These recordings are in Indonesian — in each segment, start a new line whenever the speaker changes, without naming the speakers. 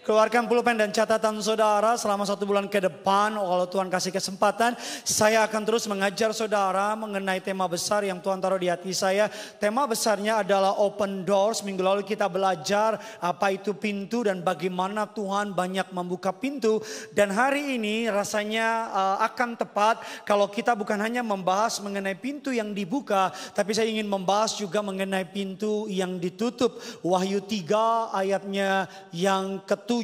Keluarkan pulpen dan catatan saudara selama 1 bulan ke depan. Kalau Tuhan kasih kesempatan, saya akan terus mengajar saudara mengenai tema besar yang Tuhan taruh di hati saya. Tema besarnya adalah open doors. Minggu lalu kita belajar apa itu pintu dan bagaimana Tuhan banyak membuka pintu. Dan hari ini rasanya akan tepat kalau kita bukan hanya membahas mengenai pintu yang dibuka, tapi saya ingin membahas juga mengenai pintu yang ditutup. Wahyu 3 ayatnya yang ke-7.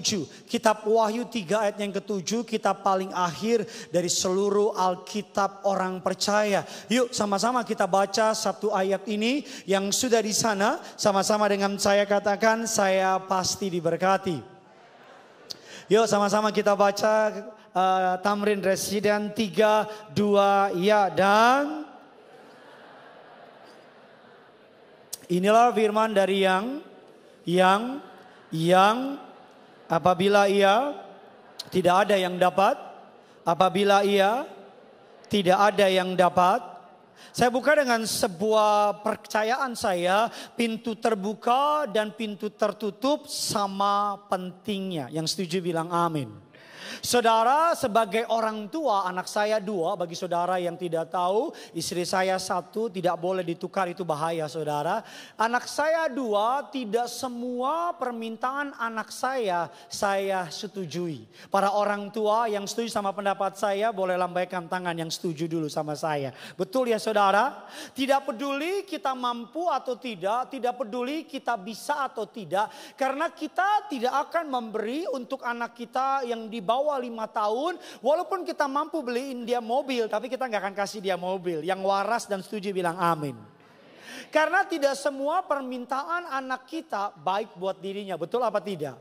Kitab Wahyu 3 ayat yang ke-7, kitab paling akhir dari seluruh Alkitab orang percaya. Yuk sama-sama kita baca satu ayat ini. Yang sudah di sana sama-sama dengan saya katakan, saya pasti diberkati. Yuk sama-sama kita baca Tamrin Residen 3, 2, ya. Dan inilah firman dari yang apabila ia tidak ada yang dapat, apabila ia tidak ada yang dapat. Saya buka dengan sebuah percayaan saya, pintu terbuka dan pintu tertutup sama pentingnya. Yang setuju bilang amin. Saudara, sebagai orang tua, anak saya 2, bagi saudara yang tidak tahu, istri saya 1, tidak boleh ditukar, itu bahaya saudara. Anak saya 2, tidak semua permintaan anak saya setujui. Para orang tua yang setuju sama pendapat saya boleh lambaikan tangan yang setuju dulu sama saya. Betul ya saudara? Tidak peduli kita mampu atau tidak, tidak peduli kita bisa atau tidak, karena kita tidak akan memberi untuk anak kita yang di bawah 5 tahun, walaupun kita mampu beliin dia mobil, tapi kita nggak akan kasih dia mobil. Yang waras dan setuju bilang amin. Karena tidak semua permintaan anak kita baik buat dirinya, betul apa tidak?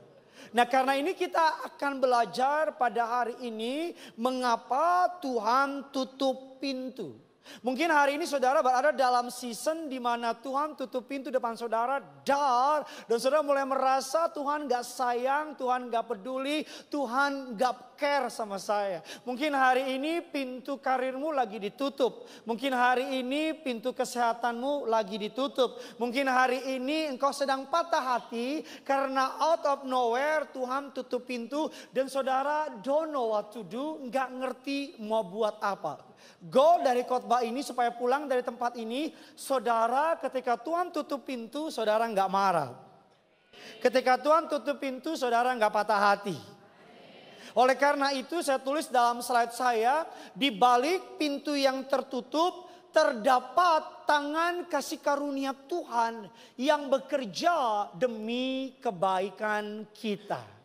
Nah karena ini kita akan belajar pada hari ini mengapa Tuhan tutup pintu. Mungkin hari ini saudara berada dalam season di mana Tuhan tutup pintu depan saudara dan saudara mulai merasa Tuhan gak sayang, Tuhan gak peduli, Tuhan gak care sama saya. Mungkin hari ini pintu karirmu lagi ditutup. Mungkin hari ini pintu kesehatanmu lagi ditutup. Mungkin hari ini engkau sedang patah hati karena out of nowhere Tuhan tutup pintu dan saudara don't know what to do, gak ngerti mau buat apa. Goal dari khotbah ini supaya pulang dari tempat ini, saudara ketika Tuhan tutup pintu, saudara nggak marah. Ketika Tuhan tutup pintu, saudara nggak patah hati. Oleh karena itu saya tulis dalam slide saya, di balik pintu yang tertutup, terdapat tangan kasih karunia Tuhan yang bekerja demi kebaikan kita.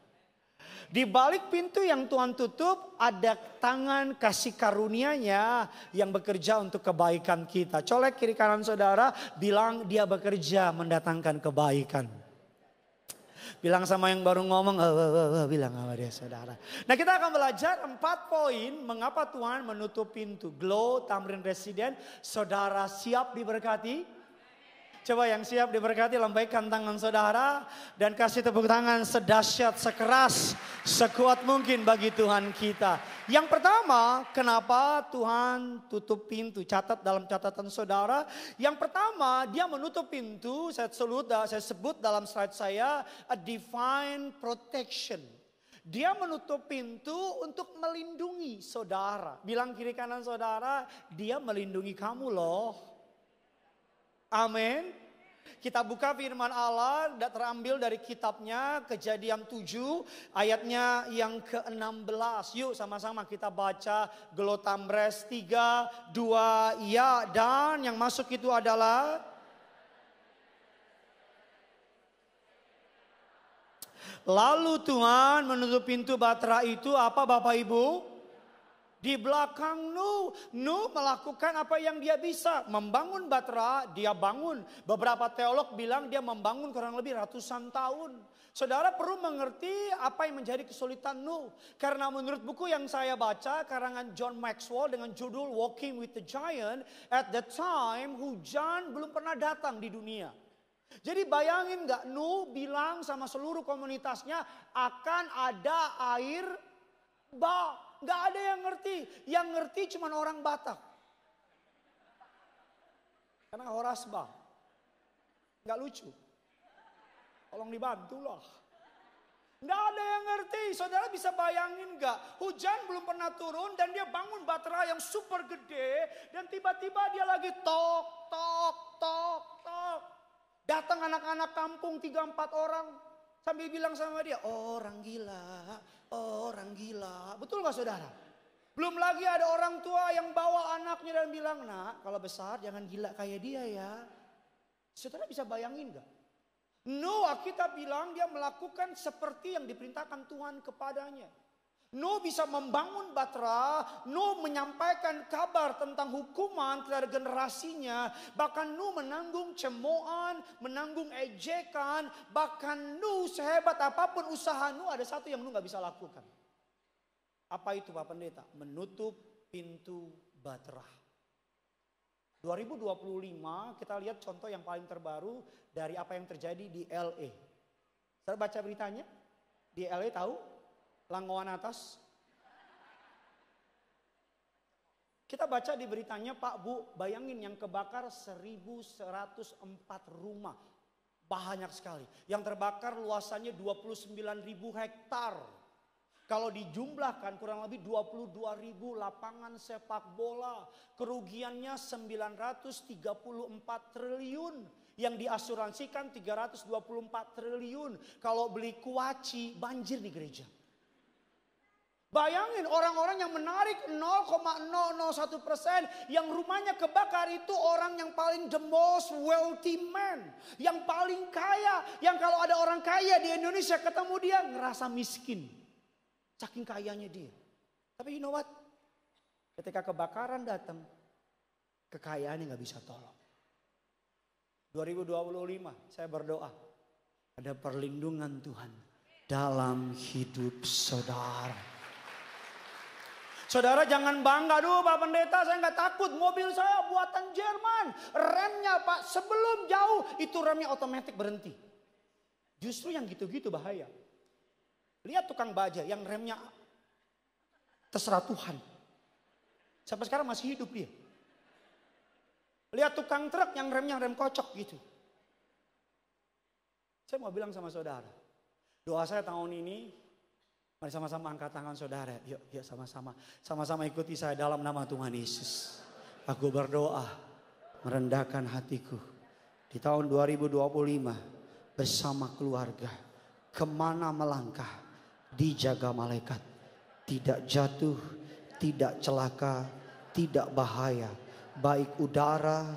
Di balik pintu yang Tuhan tutup ada tangan kasih karunia-Nya yang bekerja untuk kebaikan kita. Colek kiri kanan saudara, bilang dia bekerja mendatangkan kebaikan. Bilang sama yang baru ngomong, bilang sama dia saudara. Nah kita akan belajar 4 poin mengapa Tuhan menutup pintu. Glow Tamrin Residen, saudara siap diberkati? Coba yang siap diberkati, lambaikan tangan saudara dan kasih tepuk tangan sedahsyat, sekeras, sekuat mungkin bagi Tuhan kita. Yang pertama, kenapa Tuhan tutup pintu? Catat dalam catatan saudara. Yang pertama, dia menutup pintu, saya sebut dalam slide saya, a divine protection. Dia menutup pintu untuk melindungi saudara. Bilang kiri kanan saudara, dia melindungi kamu loh. Amin. Kita buka firman Allah terambil dari kitabnya Kejadian 7 ayatnya yang ke-16. Yuk sama-sama kita baca Gelotambres 3, 2, ya. Dan yang masuk itu adalah lalu Tuhan menutup pintu Batra itu apa Bapak Ibu? Di belakang Nuh melakukan apa yang dia bisa. Membangun Batra, dia bangun. Beberapa teolog bilang dia membangun kurang lebih ratusan tahun. Saudara perlu mengerti apa yang menjadi kesulitan Nuh. Karena menurut buku yang saya baca, karangan John Maxwell dengan judul Walking with the Giant. At that time, hujan belum pernah datang di dunia. Jadi bayangin gak, Nuh bilang sama seluruh komunitasnya akan ada air bah. Gak ada yang ngerti. Yang ngerti cuma orang Batak. Karena horas bah. Gak lucu. Tolong dibantulah. Gak ada yang ngerti, saudara bisa bayangin gak? Hujan belum pernah turun dan dia bangun batra yang super gede. Dan tiba-tiba dia lagi tok, tok, tok, tok. Datang anak-anak kampung 3-4 orang. Sambil bilang sama dia, orang gila, orang gila. Betul gak saudara? Belum lagi ada orang tua yang bawa anaknya dan bilang, nak kalau besar jangan gila kayak dia ya. Saudara bisa bayangin gak? Noah kita bilang dia melakukan seperti yang diperintahkan Tuhan kepadanya. Noah bisa membangun batra, Noah menyampaikan kabar tentang hukuman terhadap generasinya. Bahkan Noah menanggung cemoohan, menanggung ejekan. Bahkan Noah sehebat apapun usaha Noah, ada satu yang Noah gak bisa lakukan. Apa itu Pak Pendeta? Menutup pintu batra. 2025 kita lihat contoh yang paling terbaru dari apa yang terjadi di LA. Saya baca beritanya di LA, tahu? Langgawan atas. Kita baca di beritanya, Pak Bu, bayangin yang kebakar 1.104 rumah. Banyak sekali. Yang terbakar luasannya 29.000 hektar. Kalau dijumlahkan kurang lebih 22.000 lapangan sepak bola. Kerugiannya 934 triliun. Yang diasuransikan 324 triliun. Kalau beli kuaci banjir di gereja. Bayangin orang-orang yang menarik 0,001%. Yang rumahnya kebakar itu orang yang paling the most wealthy man. Yang paling kaya. Yang kalau ada orang kaya di Indonesia ketemu dia ngerasa miskin. Saking kayanya dia. Tapi you know what? Ketika kebakaran datang, kekayaannya gak bisa tolong. 2025 saya berdoa. Ada perlindungan Tuhan dalam hidup saudara. Saudara jangan bangga, aduh Pak Pendeta saya gak takut. Mobil saya buatan Jerman. Remnya Pak sebelum jauh itu remnya otomatis berhenti. Justru yang gitu-gitu bahaya. Lihat tukang baja yang remnya terserah Tuhan. Sampai sekarang masih hidup dia. Lihat tukang truk yang remnya rem kocok gitu. Saya mau bilang sama saudara. Doa saya tahun ini, mari sama-sama angkat tangan saudara. Yuk sama-sama. Sama-sama ikuti saya dalam nama Tuhan Yesus. Aku berdoa merendahkan hatiku. Di tahun 2025 bersama keluarga. Kemana melangkah. Dijaga malaikat, tidak jatuh, tidak celaka, tidak bahaya, baik udara,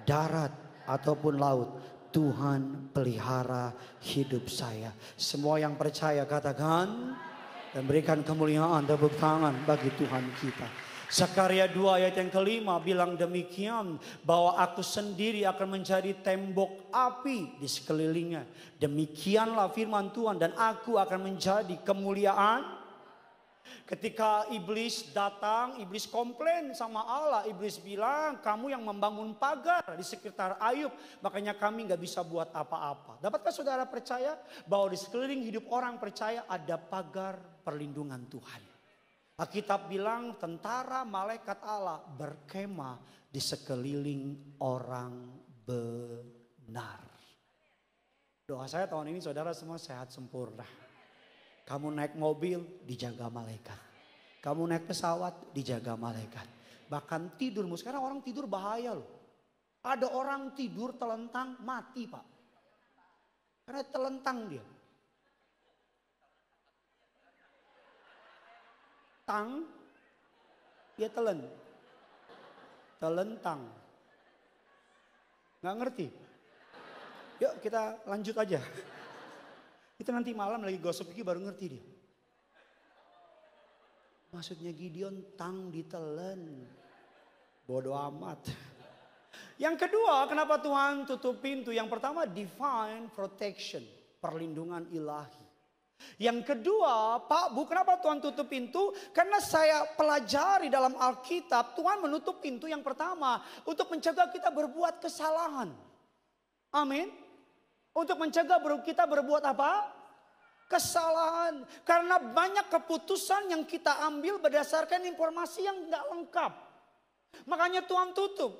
darat ataupun laut. Tuhan pelihara hidup saya. Semua yang percaya katakan dan berikan kemuliaan tepuk tangan bagi Tuhan kita. Zakaria 2 ayat yang kelima bilang demikian, bahwa aku sendiri akan menjadi tembok api di sekelilingnya. Demikianlah firman Tuhan, dan aku akan menjadi kemuliaan. Ketika iblis datang, iblis komplain sama Allah. Iblis bilang, kamu yang membangun pagar di sekitar Ayub, makanya kami gak bisa buat apa-apa. Dapatkah saudara percaya bahwa di sekeliling hidup orang percaya ada pagar perlindungan Tuhan? Alkitab bilang tentara malaikat Allah berkemah di sekeliling orang benar. Doa saya tahun ini saudara semua sehat sempurna. Kamu naik mobil dijaga malaikat. Kamu naik pesawat dijaga malaikat. Bahkan tidurmu, sekarang orang tidur bahaya loh. Ada orang tidur telentang mati Pak. Karena telentang dia. Tang, dia telentang. Nggak ngerti? Yuk kita lanjut aja. Kita nanti malam lagi gosip lagi baru ngerti dia. Maksudnya Gideon tang ditelen. Bodoh amat. Yang kedua, kenapa Tuhan tutup pintu? Yang pertama, divine protection, perlindungan ilahi. Yang kedua, Pak Bu, kenapa Tuhan tutup pintu? Karena saya pelajari dalam Alkitab, Tuhan menutup pintu yang pertama untuk mencegah kita berbuat kesalahan. Amin. Untuk mencegah kita berbuat apa? Kesalahan. Karena banyak keputusan yang kita ambil berdasarkan informasi yang nggak lengkap. Makanya Tuhan tutup.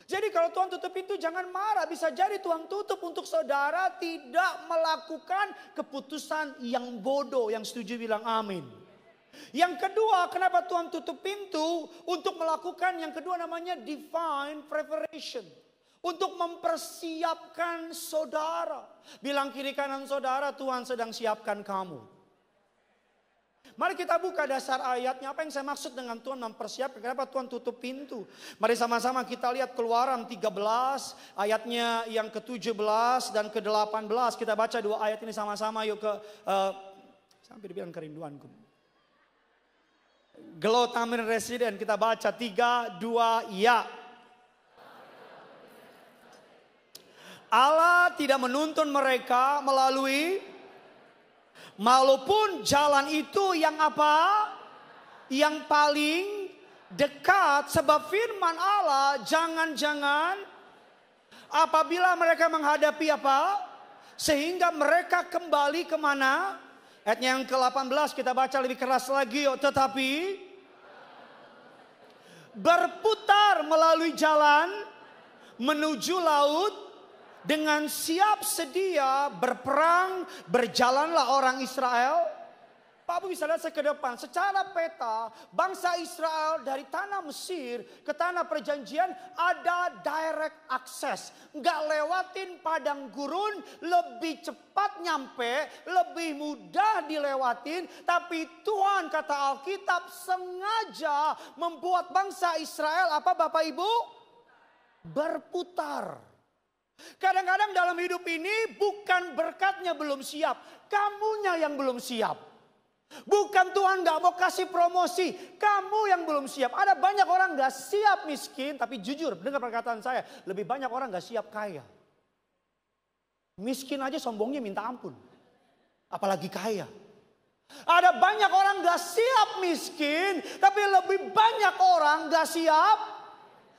Jadi kalau Tuhan tutup pintu jangan marah. Bisa jadi Tuhan tutup untuk saudara tidak melakukan keputusan yang bodoh. Yang setuju bilang amin. Yang kedua, kenapa Tuhan tutup pintu? Untuk melakukan yang kedua namanya divine preparation. Untuk mempersiapkan saudara. Bilang kiri kanan saudara, Tuhan sedang siapkan kamu. Mari kita buka dasar ayatnya. Apa yang saya maksud dengan Tuhan mempersiapkan? Kenapa Tuhan tutup pintu? Mari sama-sama kita lihat Keluaran 13 ayatnya yang ke-17 dan ke-18. Kita baca dua ayat ini sama-sama yuk sampai dibilang kerinduanku. Gelo Tamin Residen kita baca 3, 2, ya. Allah tidak menuntun mereka melalui walaupun jalan itu yang apa? Yang paling dekat. Sebab firman Allah jangan-jangan apabila mereka menghadapi apa? Sehingga mereka kembali kemana? Ayatnya yang ke-18 kita baca lebih keras lagi. Tetapi berputar melalui jalan menuju laut. Dengan siap sedia berperang, berjalanlah orang Israel. Pak Abu bisa lihat saya ke depan. Secara peta, bangsa Israel dari tanah Mesir ke tanah perjanjian ada direct access. Nggak lewatin padang gurun, lebih cepat nyampe, lebih mudah dilewatin. Tapi Tuhan kata Alkitab sengaja membuat bangsa Israel apa Bapak Ibu? Berputar. Kadang-kadang dalam hidup ini bukan berkatnya belum siap. Kamunya yang belum siap. Bukan Tuhan gak mau kasih promosi. Kamu yang belum siap. Ada banyak orang gak siap miskin. Tapi jujur dengar perkataan saya. Lebih banyak orang gak siap kaya. Miskin aja sombongnya minta ampun. Apalagi kaya. Ada banyak orang gak siap miskin. Tapi lebih banyak orang gak siap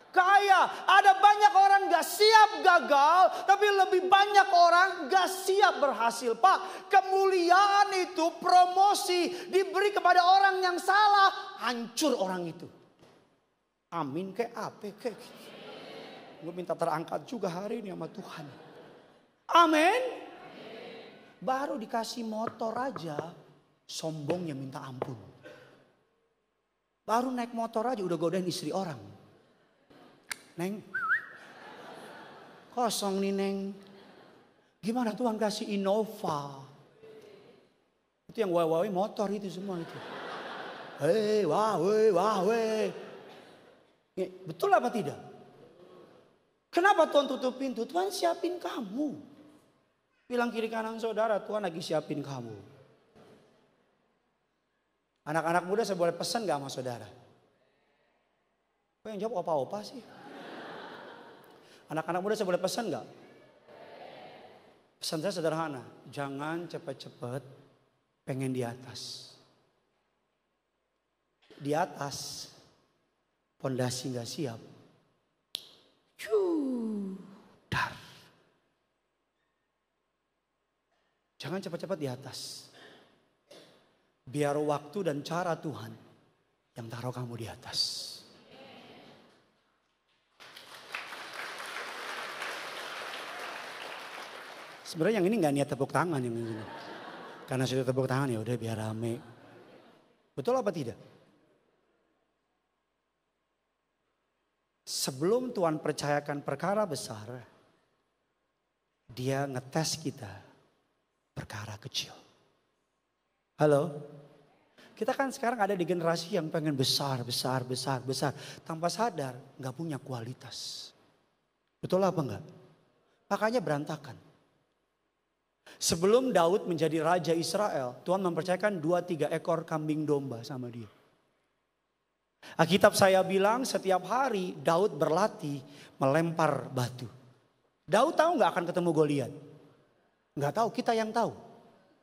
kaya. Ada banyak orang gak siap gagal. Tapi lebih banyak orang gak siap berhasil. Pak, kemuliaan itu promosi diberi kepada orang yang salah. Hancur orang itu. Amin kayak apa kayak. Gue minta terangkat juga hari ini sama Tuhan. Amin. Baru dikasih motor aja. Sombongnya minta ampun. Baru naik motor aja udah godain istri orang. Neng, kosong nih Neng. Gimana Tuhan kasih Innova? Itu yang wah motor itu semua itu. Hei, wah, weh. Betul apa tidak? Kenapa Tuhan tutup pintu? Tuhan siapin kamu. Bilang kiri kanan saudara, Tuhan lagi siapin kamu. Anak-anak muda saya boleh pesan gak sama saudara? Kok yang jawab opa-opa sih? Anak-anak muda saya boleh pesan gak? Pesan saya sederhana. Jangan cepat-cepat pengen di atas. Di atas pondasi gak siap. Dar. Jangan cepat-cepat di atas. Biar waktu dan cara Tuhan yang taruh kamu di atas. Sebenarnya yang ini nggak niat tepuk tangan yang ini. Karena sudah tepuk tangan ya udah biar rame. Betul apa tidak? Sebelum Tuhan percayakan perkara besar, Dia ngetes kita perkara kecil. Halo? Kita kan sekarang ada di generasi yang pengen besar. Tanpa sadar nggak punya kualitas. Betul apa enggak? Makanya berantakan. Sebelum Daud menjadi raja Israel, Tuhan mempercayakan 2-3 ekor kambing domba sama dia. Alkitab saya bilang setiap hari Daud berlatih melempar batu. Daud tahu nggak akan ketemu Goliat? Nggak tahu, kita yang tahu.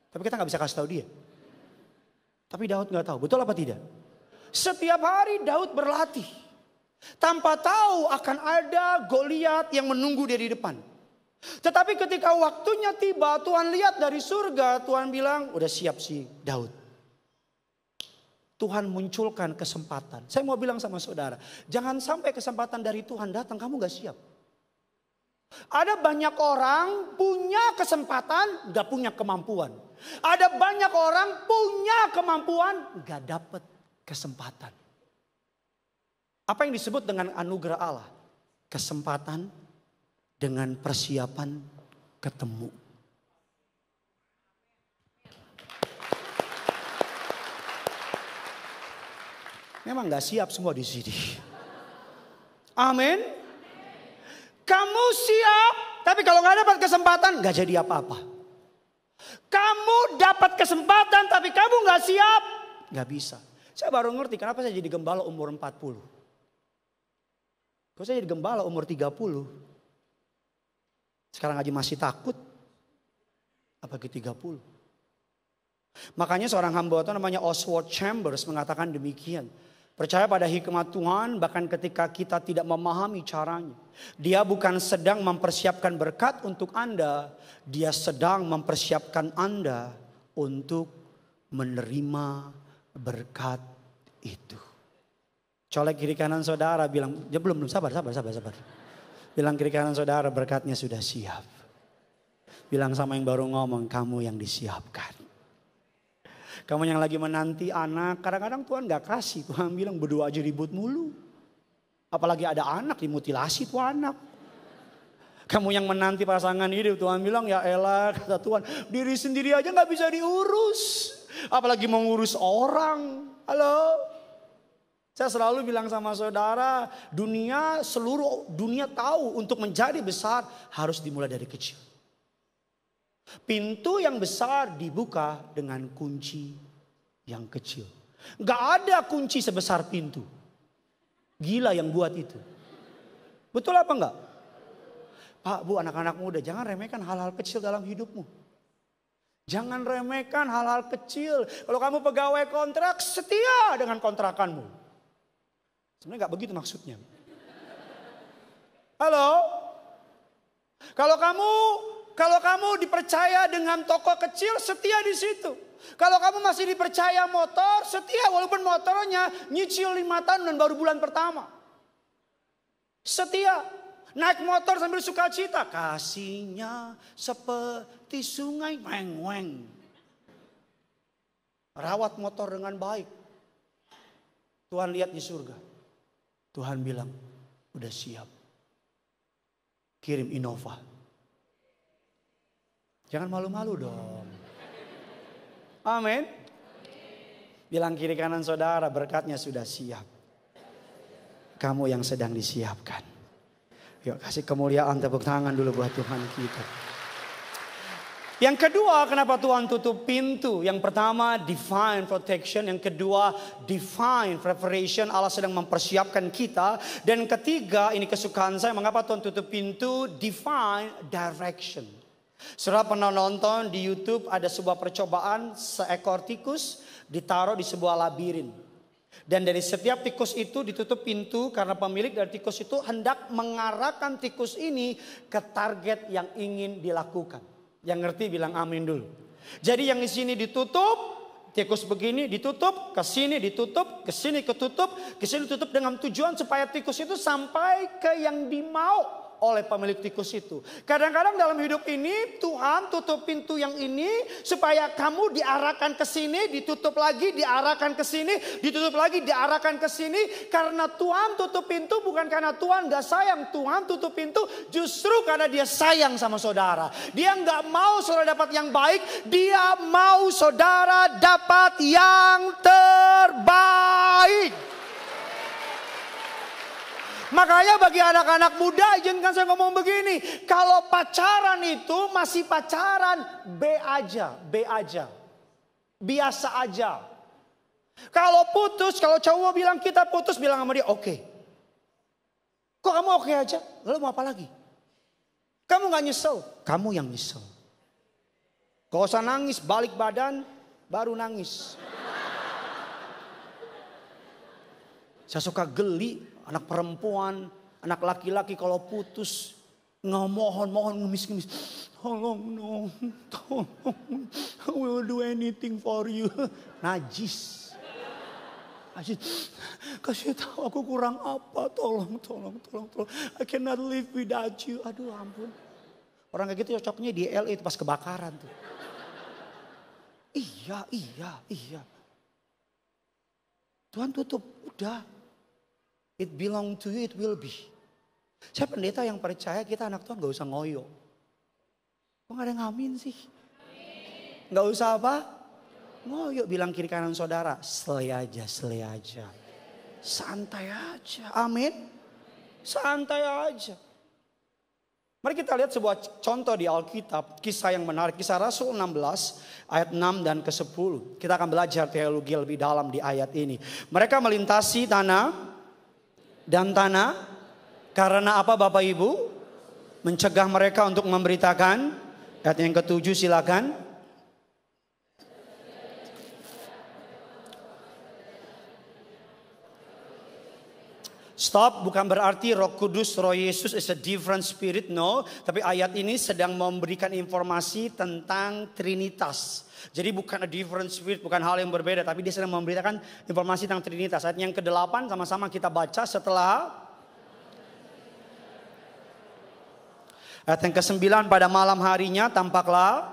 Tapi kita nggak bisa kasih tahu dia. Tapi Daud nggak tahu, betul apa tidak? Setiap hari Daud berlatih. Tanpa tahu akan ada Goliat yang menunggu dia di depan. Tetapi ketika waktunya tiba, Tuhan lihat dari surga, Tuhan bilang, udah siap sih Daud. Tuhan munculkan kesempatan. Saya mau bilang sama saudara, jangan sampai kesempatan dari Tuhan datang kamu gak siap. Ada banyak orang punya kesempatan, gak punya kemampuan. Ada banyak orang punya kemampuan, gak dapat kesempatan. Apa yang disebut dengan anugerah Allah? Kesempatan dengan persiapan ketemu. Memang gak siap semua di sini. Amin. Kamu siap, tapi kalau gak dapat kesempatan gak jadi apa-apa. Kamu dapat kesempatan tapi kamu gak siap, gak bisa. Saya baru ngerti kenapa saya jadi gembala umur 40. Kalau saya jadi gembala umur 30. Sekarang aja masih takut. Apalagi 30. Makanya seorang hamba Tuhan namanya Oswald Chambers mengatakan demikian. Percaya pada hikmat Tuhan bahkan ketika kita tidak memahami caranya. Dia bukan sedang mempersiapkan berkat untuk Anda. Dia sedang mempersiapkan Anda untuk menerima berkat itu. Colek kiri kanan saudara bilang, ya belum sabar. Bilang kiri kanan saudara berkatnya sudah siap. Bilang sama yang baru ngomong, kamu yang disiapkan. Kamu yang lagi menanti anak, kadang-kadang Tuhan gak kasih. Tuhan bilang berdoa aja ribut mulu. Apalagi ada anak, dimutilasi tuh anak. Kamu yang menanti pasangan hidup, Tuhan bilang ya elah, kata Tuhan, diri sendiri aja gak bisa diurus. Apalagi mau ngurus orang. Halo? Saya selalu bilang sama saudara, seluruh dunia tahu untuk menjadi besar harus dimulai dari kecil. Pintu yang besar dibuka dengan kunci yang kecil. Gak ada kunci sebesar pintu. Gila yang buat itu. Betul apa enggak? Pak, Bu, anak-anak muda, jangan remehkan hal-hal kecil dalam hidupmu. Jangan remehkan hal-hal kecil. Kalau kamu pegawai kontrak, setia dengan kontrakanmu. Sebenarnya gak begitu maksudnya. Halo? Kalau kamu dipercaya dengan toko kecil, setia di situ. Kalau kamu masih dipercaya motor, setia walaupun motornya nyicil 5 tahun dan baru bulan pertama. Setia. Naik motor sambil sukacita. Kasihnya seperti sungai weng-weng. Rawat motor dengan baik. Tuhan lihat di surga. Tuhan bilang, udah siap. Kirim Innova. Jangan malu-malu dong. Amin. Bilang kiri kanan saudara, berkatnya sudah siap. Kamu yang sedang disiapkan. Yuk kasih kemuliaan, tepuk tangan dulu buat Tuhan kita. Yang kedua, kenapa Tuhan tutup pintu? Yang pertama, divine protection. Yang kedua, divine preparation. Allah sedang mempersiapkan kita. Dan ketiga, ini kesukaan saya, mengapa Tuhan tutup pintu? Divine direction. Saudara pernah nonton di YouTube ada sebuah percobaan seekor tikus ditaruh di sebuah labirin. Dan dari setiap tikus itu ditutup pintu karena pemilik dari tikus itu hendak mengarahkan tikus ini ke target yang ingin dilakukan. Yang ngerti bilang amin dulu. Jadi yang di sini ditutup, tikus begini ditutup, ke sini ditutup, ke sini ketutup, ke sini ditutup dengan tujuan supaya tikus itu sampai ke yang dimau oleh pemilik tikus itu. Kadang-kadang dalam hidup ini Tuhan tutup pintu yang ini supaya kamu diarahkan ke sini, ditutup lagi, diarahkan ke sini, ditutup lagi, diarahkan ke sini. Karena Tuhan tutup pintu bukan karena Tuhan gak sayang. Tuhan tutup pintu justru karena dia sayang sama saudara. Dia gak mau saudara dapat yang baik, dia mau saudara dapat yang terbaik. Makanya bagi anak-anak muda, izinkan saya ngomong begini. Kalau pacaran itu masih pacaran, B aja. Biasa aja. Kalau putus, kalau cowok bilang kita putus, bilang sama dia oke. Kok kamu oke aja? Lalu mau apa lagi? Kamu gak nyesel? Kamu yang nyesel. Gak usah nangis, balik badan, baru nangis. Saya suka geli. Anak perempuan, anak laki-laki kalau putus mohon ngemis-ngemis. Tolong dong, tolong. I will do anything for you. Najis. Kasih tahu aku kurang apa, tolong. I cannot live without you. Aduh ampun. Orang kayak gitu cocoknya di LA itu pas kebakaran tuh. Iya. Tuhan tutup, udah. It belong to you, it will be. Saya pendeta yang percaya kita anak Tuhan gak usah ngoyo. Kok gak ada yang ngamin sih? Gak usah apa? Ngoyo, bilang kiri kanan saudara. Selai aja. Santai aja, amin. Santai aja. Mari kita lihat sebuah contoh di Alkitab, kisah yang menarik, kisah Rasul 16 ayat 6 dan ke-10. Kita akan belajar teologi lebih dalam di ayat ini. Mereka melintasi tanah karena apa Bapak Ibu? Mencegah mereka untuk memberitakan. Ayat yang ke-7 silakan. Stop, bukan berarti Roh Kudus, Roh Yesus is a different spirit, no. Tapi ayat ini sedang memberikan informasi tentang Trinitas. Jadi bukan a different spirit, bukan hal yang berbeda. Tapi dia sedang memberitakan informasi tentang Trinitas. Ayat yang ke-8 sama-sama kita baca setelah. Ayat yang ke-9, pada malam harinya tampaklah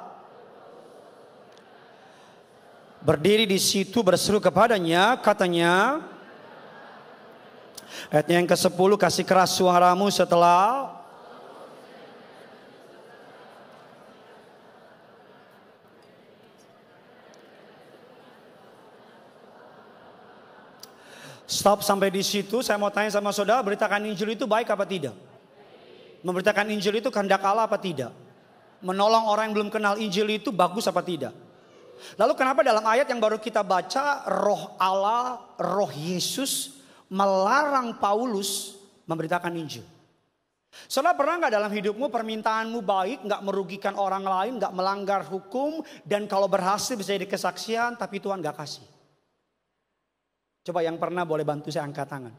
berdiri di situ berseru kepadanya, katanya. Ayat yang ke-10, kasih keras suaramu setelah. Stop sampai di situ. Saya mau tanya sama saudara, beritakan Injil itu baik apa tidak? Memberitakan Injil itu kehendak Allah apa tidak? Menolong orang yang belum kenal Injil itu bagus apa tidak? Lalu kenapa dalam ayat yang baru kita baca, Roh Allah, Roh Yesus melarang Paulus memberitakan Injil? Saudara, pernah gak dalam hidupmu permintaanmu baik, gak merugikan orang lain, gak melanggar hukum, dan kalau berhasil bisa jadi kesaksian, tapi Tuhan gak kasih? Coba yang pernah boleh bantu saya angkat tangan.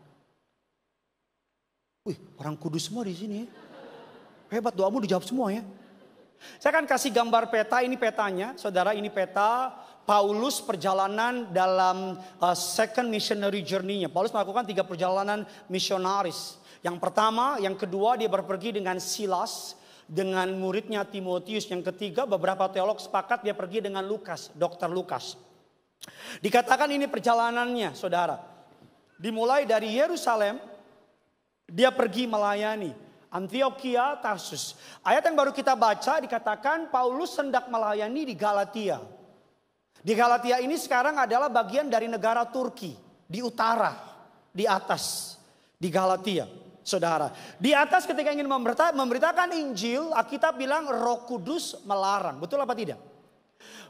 Wih, orang kudus semua di sini ya. Hebat, doamu dijawab semua ya. Saya akan kasih gambar peta, ini petanya. Saudara, ini peta Paulus perjalanan dalam second missionary journey-nya. Paulus melakukan 3 perjalanan misionaris. Yang pertama, yang kedua dia berpergi dengan Silas, dengan muridnya Timotius. Yang ketiga, beberapa teolog sepakat dia pergi dengan Lukas, Dr. Lukas. Dikatakan ini perjalanannya, saudara. Dimulai dari Yerusalem, dia pergi melayani Antioquia, Tarsus. Ayat yang baru kita baca dikatakan Paulus hendak melayani di Galatia. Di Galatia ini sekarang adalah bagian dari negara Turki. Di utara, di atas, di Galatia. Saudara, di atas ketika ingin memberitakan Injil, Alkitab bilang Roh Kudus melarang. Betul apa tidak?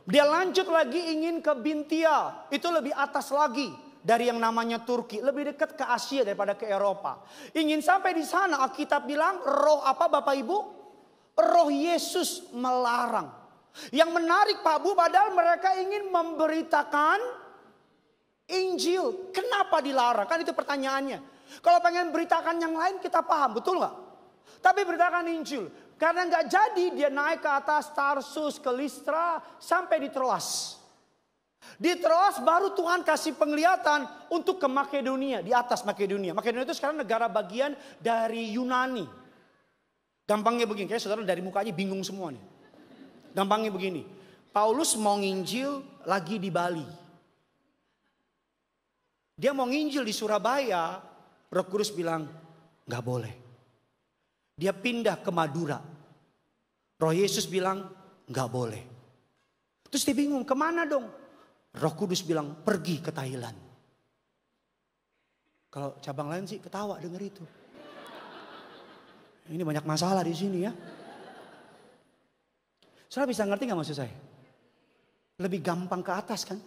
Dia lanjut lagi ingin ke Bintia. Itu lebih atas lagi dari yang namanya Turki. Lebih dekat ke Asia daripada ke Eropa. Ingin sampai di sana, Alkitab bilang roh apa Bapak Ibu? Roh Yesus melarang. Yang menarik Pak Bu, padahal mereka ingin memberitakan Injil. Kenapa dilarang? Kan itu pertanyaannya. Kalau pengen beritakan yang lain kita paham, betul gak? Tapi beritakan Injil. Karena gak jadi dia naik ke atas Tarsus, ke Listra, sampai di Troas. Di Troas baru Tuhan kasih penglihatan untuk ke Makedonia, di atas Makedonia. Makedonia itu sekarang negara bagian dari Yunani. Gampangnya begini, kayak saudara dari mukanya bingung semua nih. Gampangnya begini, Paulus mau nginjil lagi di Bali. Dia mau nginjil di Surabaya, Roh Kudus bilang gak boleh. Dia pindah ke Madura, Roh Yesus bilang gak boleh. Terus dia bingung, kemana dong? Roh Kudus bilang pergi ke Thailand. Kalau cabang lain sih ketawa denger itu. Ini banyak masalah di sini ya. Saudara bisa ngerti gak maksud saya? Lebih gampang ke atas kan?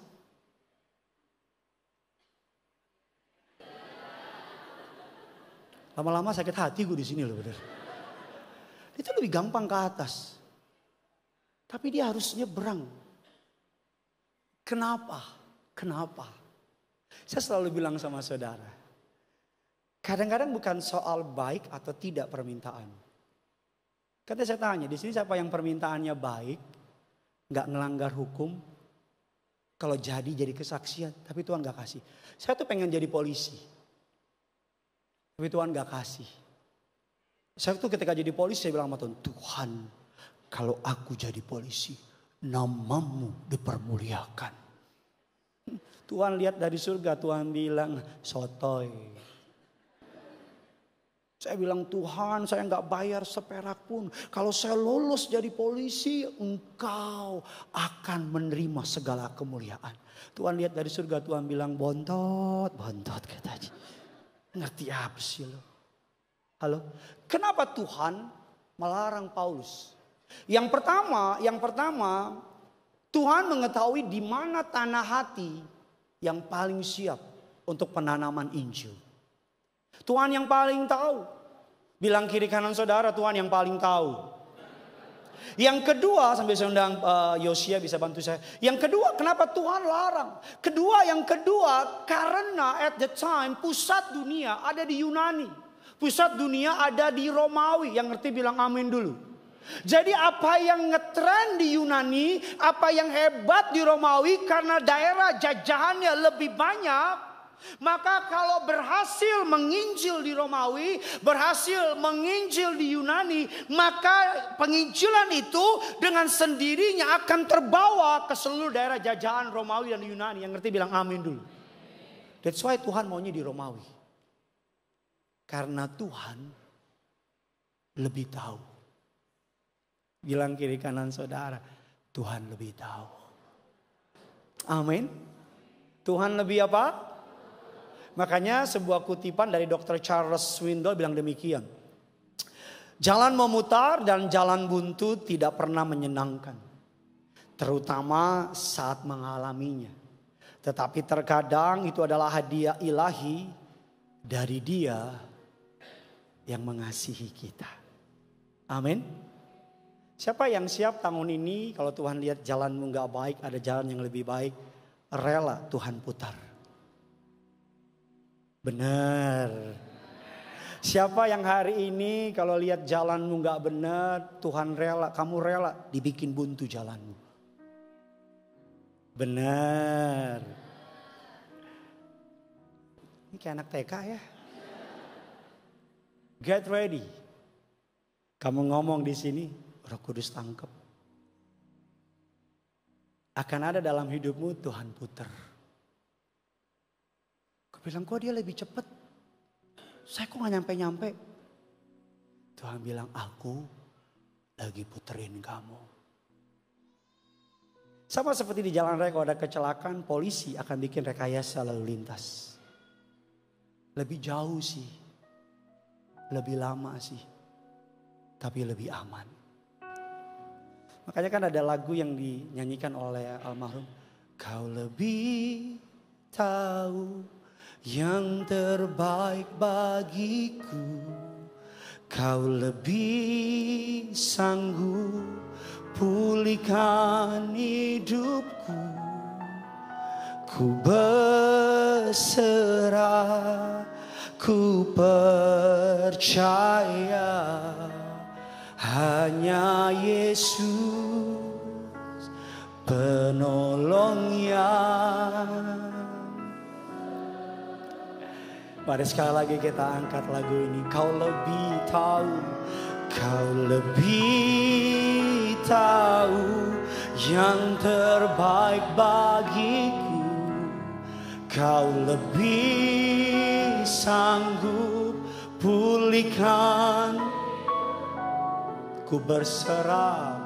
Lama-lama sakit hati gue di sini loh bener. Itu lebih gampang ke atas. Tapi dia harus nyebrang. Kenapa? Kenapa? Saya selalu bilang sama saudara. Kadang-kadang bukan soal baik atau tidak permintaan. Kata saya tanya, di sini siapa yang permintaannya baik, nggak ngelanggar hukum, Kalau jadi kesaksian, tapi Tuhan gak kasih. Saya tuh pengen jadi polisi, tapi Tuhan gak kasih. Saya tuh ketika jadi polisi saya bilang sama Tuhan, Tuhan kalau aku jadi polisi, namamu dipermuliakan. Tuhan lihat dari surga, Tuhan bilang sotoy. Saya bilang Tuhan saya gak bayar seperak pun. Kalau saya lolos jadi polisi engkau akan menerima segala kemuliaan. Tuhan lihat dari surga, Tuhan bilang bontot katanya. Ngerti apa sih lo? Halo? Kenapa Tuhan melarang Paulus? Yang pertama Tuhan mengetahui di mana tanah hati yang paling siap untuk penanaman Injil. Tuhan yang paling tahu. Bilang kiri kanan saudara, Tuhan yang paling tahu. Yang kedua, sambil saya undang Yosia bisa bantu saya. Yang kedua, kenapa Tuhan larang? Yang kedua, karena at the time pusat dunia ada di Yunani. Pusat dunia ada di Romawi. Yang ngerti bilang amin dulu. Jadi apa yang ngetren di Yunani, apa yang hebat di Romawi, karena daerah jajahannya lebih banyak. Maka kalau berhasil menginjil di Romawi, berhasil menginjil di Yunani, maka penginjilan itu dengan sendirinya akan terbawa ke seluruh daerah jajahan Romawi dan Yunani. Yang ngerti bilang amin dulu. That's why Tuhan maunya di Romawi. Karena Tuhan lebih tahu. Bilang kiri kanan saudara, Tuhan lebih tahu. Amin. Tuhan lebih apa? Makanya sebuah kutipan dari Dr. Charles Swindoll bilang demikian. Jalan memutar dan jalan buntu tidak pernah menyenangkan. Terutama saat mengalaminya. Tetapi terkadang itu adalah hadiah ilahi dari Dia yang mengasihi kita. Amin. Siapa yang siap tahun ini kalau Tuhan lihat jalanmu gak baik, ada jalan yang lebih baik, rela Tuhan putar. Benar. Siapa yang hari ini kalau lihat jalanmu gak benar, Tuhan rela, kamu rela dibikin buntu jalanmu. Benar. Ini kayak anak TK ya. Get ready. Kamu ngomong di sini, Roh Kudus tangkap. Akan ada dalam hidupmu Tuhan putar. Bilang kok dia lebih cepat. Saya kok gak nyampe-nyampe. Tuhan bilang aku lagi puterin kamu. Sama seperti di jalan raya kalau ada kecelakaan, polisi akan bikin rekayasa lalu lintas. Lebih jauh sih. Lebih lama sih. Tapi lebih aman. Makanya kan ada lagu yang dinyanyikan oleh almarhum. Kau lebih tahu yang terbaik bagiku, kau lebih sanggup pulihkan hidupku. Ku berserah, ku percaya hanya Yesus penolongnya. Mari sekali lagi kita angkat lagu ini. Kau lebih tahu, kau lebih tahu yang terbaik bagiku. Kau lebih sanggup pulihkan. Ku berserah,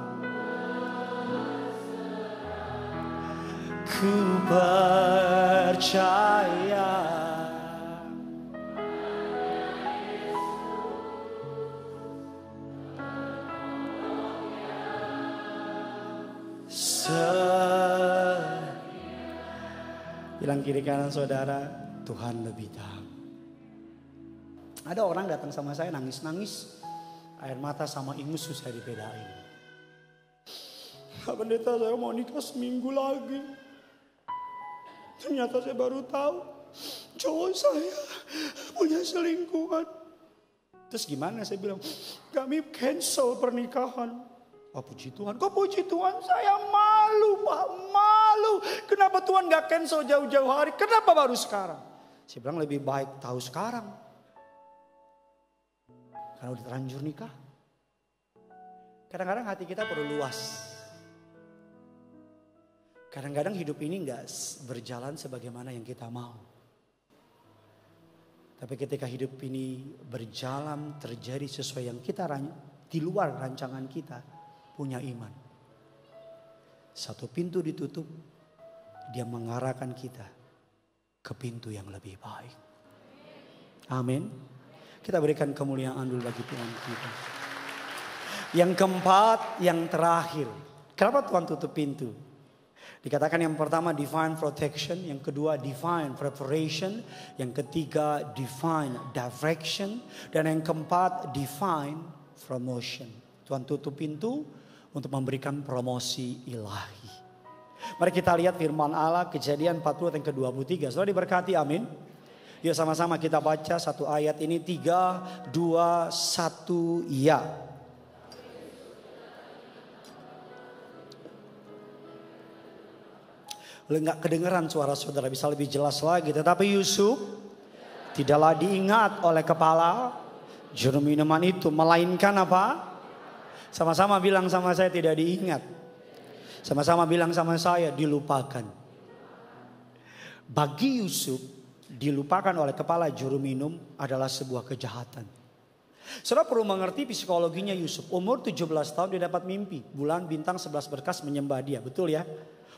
ku percaya. Bilang kiri kanan saudara, Tuhan lebih tahu. Ada orang datang sama saya nangis-nangis, air mata sama ingus susah dibedain. Pak Pendeta, saya mau nikah seminggu lagi. Ternyata saya baru tahu cowok saya punya selingkuhan. Terus gimana? Saya bilang, kami cancel pernikahan. Oh puji Tuhan, kok puji Tuhan? Saya malu Pak, malu. lalu? Kenapa Tuhan gak cancel jauh-jauh hari? Kenapa baru sekarang? Saya bilang lebih baik tahu sekarang. Karena udah terlanjur nikah. Kadang-kadang hati kita perlu luas. Kadang-kadang hidup ini gak berjalan sebagaimana yang kita mau. Tapi ketika hidup ini berjalan terjadi sesuai yang kita di luar rancangan kita, punya iman. Satu pintu ditutup, dia mengarahkan kita ke pintu yang lebih baik. Amin. Kita berikan kemuliaan dulu bagi Tuhan kita. Yang keempat, yang terakhir. Kenapa Tuhan tutup pintu? Dikatakan yang pertama divine protection, yang kedua divine preparation, yang ketiga divine direction, dan yang keempat divine promotion. Tuhan tutup pintu untuk memberikan promosi ilahi. Mari kita lihat firman Allah Kejadian 40 yang ke-23. Saudara diberkati, amin. Yuk sama-sama kita baca satu ayat ini. 3, 2, 1, ya. Enggak kedengeran suara saudara, bisa lebih jelas lagi. Tetapi Yusuf tidaklah diingat oleh kepala juru minuman itu, melainkan apa? Sama-sama bilang sama saya, tidak diingat. Sama-sama bilang sama saya, dilupakan. Bagi Yusuf, dilupakan oleh kepala juru minum adalah sebuah kejahatan. Saudara perlu mengerti psikologinya Yusuf. Umur 17 tahun dia dapat mimpi. Bulan, bintang, 11 berkas menyembah dia. Betul ya?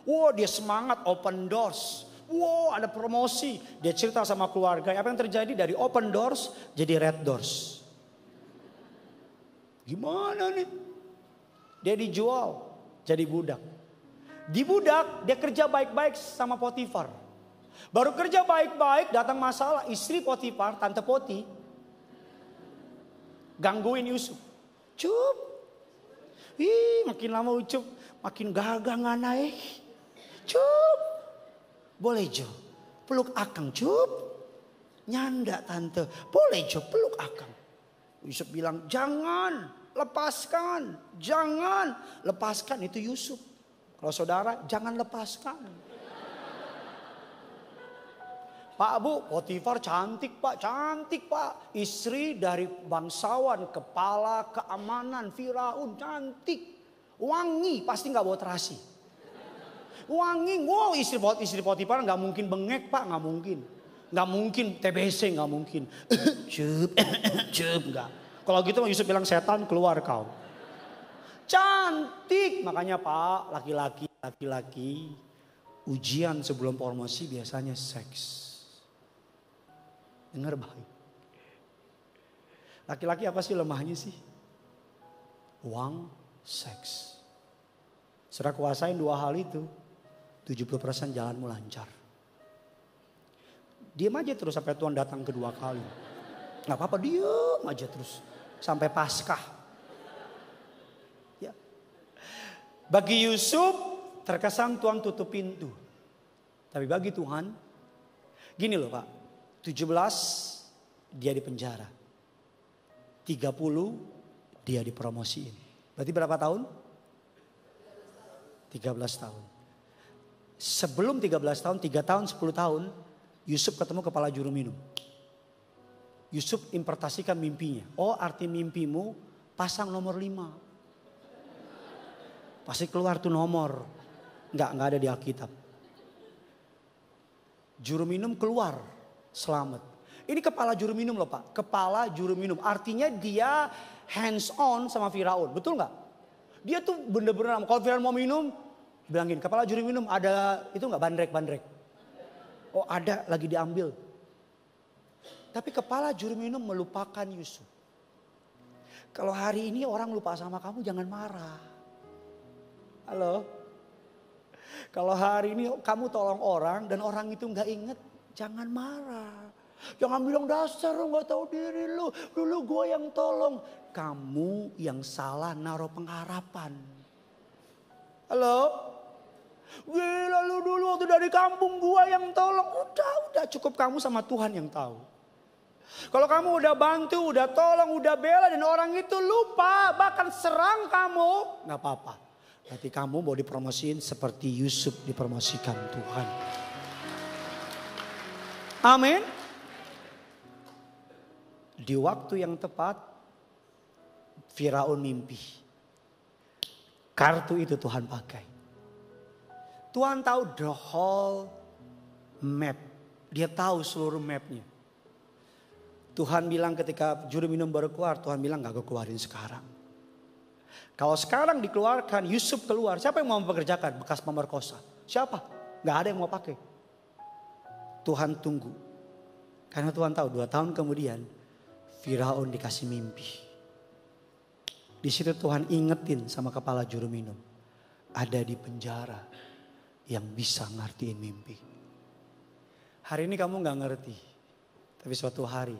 Wow, dia semangat open doors. Wow, ada promosi. Dia cerita sama keluarga. Apa yang terjadi dari open doors jadi red doors. Gimana nih? Dia dijual jadi budak. Di budak dia kerja baik-baik sama Potifar. Baru kerja baik-baik datang masalah. Istri Potifar, Tante Poti, gangguin Yusuf. Cup. Makin lama Ucup makin gagah gak naik. Cup. Boleh Jo peluk Akang Cup. Nyanda tante. Boleh Jo peluk Akang. Yusuf bilang jangan, lepaskan. Jangan lepaskan, itu Yusuf. Kalau saudara jangan lepaskan. Pak Bu, Potifar cantik Pak, cantik Pak. Istri dari bangsawan, kepala keamanan Firaun, cantik. Wangi, pasti gak bawa terasi. Wangi, wow, istri Potifar gak mungkin bengek Pak, gak mungkin. Gak mungkin TBC, gak mungkin. Cup, gak. Kalau gitu Yusuf bilang setan keluar kau. Cantik, makanya Pak, laki-laki ujian sebelum promosi biasanya seks. Dengar baik. Laki-laki apa sih lemahnya sih? Uang, seks. Saudara kuasain dua hal itu, 70% jalanmu lancar. Diam aja terus sampai Tuhan datang kedua kali. Gak apa-apa, diam aja terus sampai Paskah. Ya. Bagi Yusuf terkesan Tuhan tutup pintu. Tapi bagi Tuhan, gini loh Pak, 17 dia di penjara, 30 dia dipromosiin. Berarti berapa tahun? 13 tahun. Sebelum 13 tahun, 3 tahun, 10 tahun, Yusuf ketemu kepala juru minum. Yusuf interpretasikan mimpinya. Oh, arti mimpimu pasang nomor 5. Pasti keluar tuh nomor. Enggak ada di Alkitab. Juru minum keluar, selamat. Ini kepala juru minum loh Pak. Kepala juru minum. Artinya dia hands on sama Firaun. Betul nggak? Dia tuh bener-bener, kalau Firaun mau minum, bilangin kepala juru minum ada itu nggak, bandrek. Oh ada, lagi diambil. Tapi kepala juru minum melupakan Yusuf. Kalau hari ini orang lupa sama kamu, jangan marah. Halo? Kalau hari ini kamu tolong orang dan orang itu nggak inget, jangan marah. Jangan bilang dasar lu nggak tahu diri lu. Dulu gue yang tolong. Kamu yang salah naruh pengharapan. Halo? Gila lu dulu waktu dari kampung gue yang tolong. Udah cukup kamu sama Tuhan yang tahu. Kalau kamu udah bantu, udah tolong, udah bela dan orang itu lupa, bahkan serang kamu, nggak apa-apa. Berarti kamu mau dipromosiin seperti Yusuf dipromosikan Tuhan. Amin. Di waktu yang tepat, Firaun mimpi. Kartu itu Tuhan pakai. Tuhan tahu the whole map. Dia tahu seluruh mapnya. Tuhan bilang ketika juru minum baru keluar, Tuhan bilang gak gue keluarin sekarang. Kalau sekarang dikeluarkan, Yusuf keluar, siapa yang mau mempekerjakan? Bekas pemerkosa. Siapa? Gak ada yang mau pakai. Tuhan tunggu. Karena Tuhan tahu 2 tahun kemudian, Firaun dikasih mimpi. Di situ Tuhan ingetin sama kepala juru minum. Ada di penjara yang bisa ngertiin mimpi. Hari ini kamu gak ngerti. Tapi suatu hari,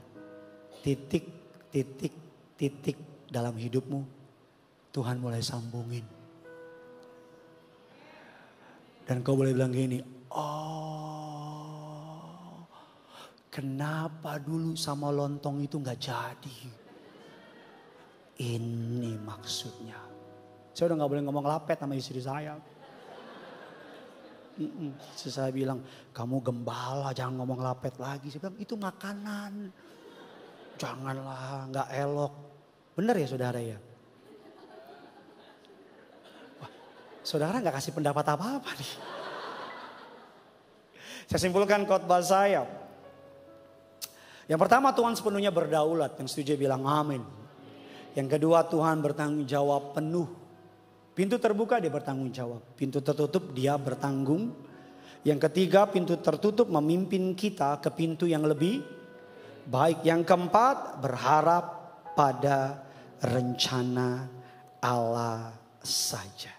titik dalam hidupmu, Tuhan mulai sambungin. Dan kau boleh bilang gini, oh kenapa dulu sama lontong itu gak jadi. Ini maksudnya. Saya udah gak boleh ngomong lapet sama istri saya. Saya bilang, kamu gembala jangan ngomong lapet lagi. Saya bilang, itu makanan. Janganlah, gak elok. Benar ya saudara ya? Wah, saudara gak kasih pendapat apa-apa nih. Saya simpulkan khotbah saya. Yang pertama, Tuhan sepenuhnya berdaulat. Yang setuju bilang amin. Yang kedua, Tuhan bertanggung jawab penuh. Pintu terbuka dia bertanggung jawab. Pintu tertutup dia bertanggung. Yang ketiga, pintu tertutup memimpin kita ke pintu yang lebih baik. Yang keempat, berharap pada rencana Allah saja.